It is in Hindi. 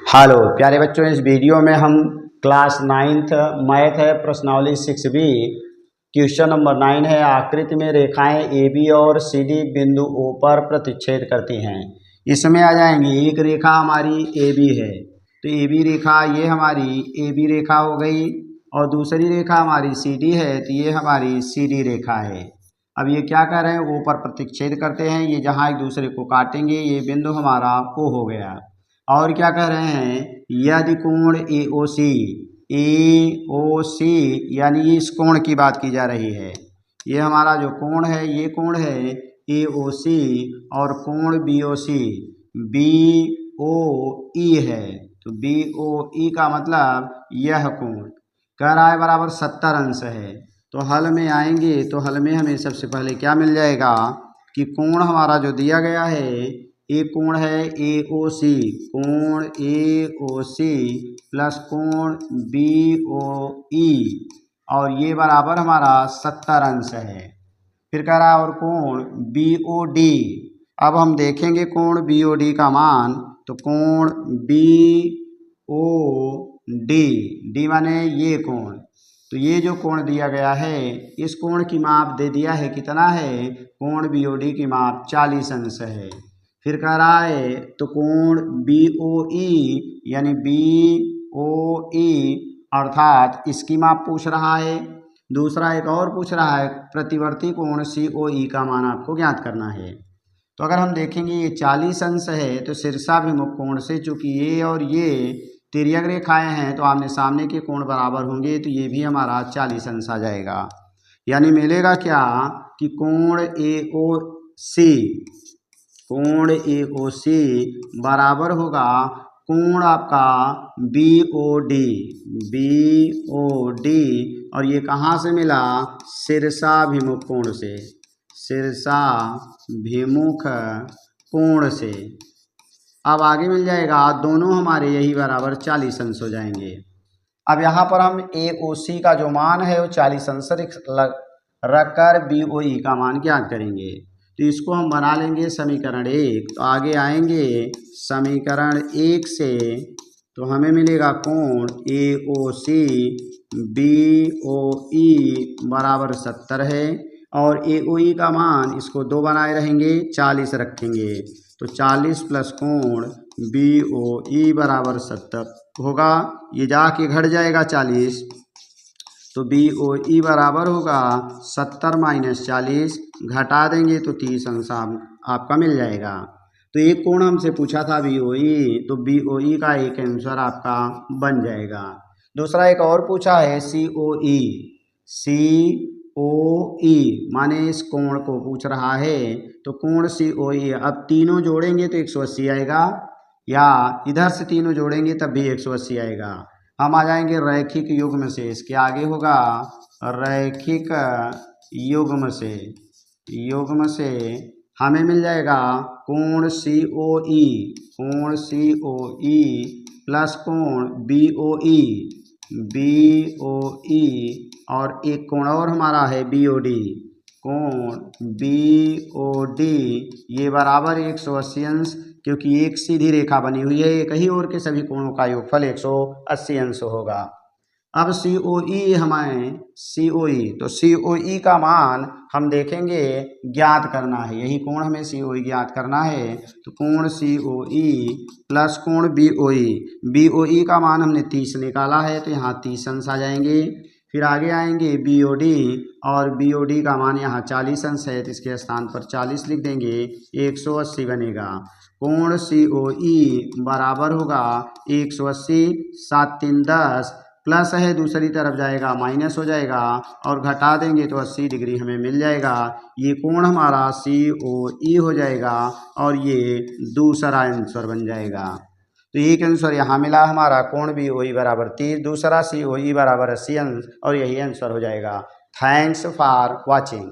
हेलो प्यारे बच्चों, इस वीडियो में हम क्लास 9th मैथ है प्रश्नावली 6B क्वेश्चन नंबर 9 है। आकृति में रेखाएं AB और CD बिंदु O पर प्रतिच्छेद करती हैं। इसमें आ जाएंगी, एक रेखा हमारी AB है तो AB रेखा ये हमारी AB रेखा हो गई, और दूसरी रेखा हमारी CD है तो ये हमारी CD रेखा है। अब ये क्या कर रहे हैं, O पर प्रतिच्छेद करते हैं। ये जहाँ एक दूसरे को काटेंगे ये बिंदु हमारा O हो गया। और क्या कह रहे हैं, यदि कोण AOC यानी इस कोण की बात की जा रही है। ये हमारा जो कोण है ये कोण है AOC, और कोण BOE है। तो BOE का मतलब यह कोण कह रहा है बराबर 70 अंश है। तो हल में आएंगे तो हल में हमें सबसे पहले क्या मिल जाएगा कि कोण हमारा जो दिया गया है, एक कोण है AOC, कोण AOC प्लस कोण BOE, और ये बराबर हमारा 70 अंश है। फिर कह रहा है और कोण BOD। अब हम देखेंगे कोण BOD का मान, तो कोण BOD, डी माने ये कोण, तो ये जो कोण दिया गया है इस कोण की माप दे दिया है, कितना है, कोण BOD की माप 40 अंश है। फिर कह रहा है तो कोण BOE यानी BOE अर्थात इसकी माप पूछ रहा है। दूसरा एक और पूछ रहा है, प्रतिवर्ती कोण COE का मान आपको ज्ञात करना है। तो अगर हम देखेंगे ये 40 अंश है तो शीर्षाभिमुख कोण से, चूंकि ये और ये तिर्यक रेखाएं हैं तो आमने सामने के कोण बराबर होंगे, तो ये भी हमारा 40 अंश आ जाएगा। यानी मिलेगा क्या कि कोण AOC बराबर होगा कोण आपका BOD, और ये कहाँ से मिला, शीर्षाभिमुख कोण से, शीर्षाभिमुख कोण से। अब आगे मिल जाएगा, दोनों हमारे यही बराबर 40 अंश हो जाएंगे। अब यहाँ पर हम AOC का जो मान है वो 40 अंश रखकर BOE का मान ज्ञात करेंगे। तो इसको हम बना लेंगे समीकरण 1। तो आगे आएंगे समीकरण 1 से, तो हमें मिलेगा कोण AOC BOE बराबर 70 है, और AOE का मान इसको 2 बनाए रहेंगे, 40 रखेंगे। तो 40 प्लस कोण BOE बराबर 70 होगा। ये जाके घट जाएगा 40, तो BOE बराबर होगा 70 माइनस 40, घटा देंगे तो 30 अंश आपका मिल जाएगा। तो एक कोण हमसे पूछा था BOE, तो BOE का एक आंसर आपका बन जाएगा। दूसरा एक और पूछा है COE माने इस कोण को पूछ रहा है। तो कोण COE अब तीनों जोड़ेंगे तो 180 आएगा, या इधर से तीनों जोड़ेंगे तब भी 180 आएगा। हम आ जाएंगे रैखिक युग्म से, इसके आगे होगा रैखिक युग्म से हमें मिल जाएगा कोण COE प्लस कोण BOE, और एक कोण और हमारा है BOD, कोण BOD ये बराबर 180 अंश, क्योंकि एक सीधी रेखा बनी हुई है, एक ही ओर के सभी कोणों का योगफल 180 अंश होगा। अब COE हमें तो COE का मान हम देखेंगे ज्ञात करना है, यही कोण हमें COE ज्ञात करना है। तो कोण COE प्लस कोण BOE का मान हमने 30 निकाला है, तो यहाँ 30 अंश आ जाएंगे। फिर आगे आएंगे BOD, और BOD का मान यहाँ 40 अंश है, तो इसके स्थान पर 40 लिख देंगे, 180 बनेगा। कोण COE बराबर होगा 180, 7 3 10, प्लस है दूसरी तरफ जाएगा माइनस हो जाएगा, और घटा देंगे तो 80 डिग्री हमें मिल जाएगा। ये कोण हमारा COE हो जाएगा, और ये दूसरा आंसर बन जाएगा। तो एक आंसर यहाँ मिला हमारा, कोण BOE बराबर 30, दूसरा COE बराबर 80 अंश, और यही आंसर हो जाएगा। Thanks for watching.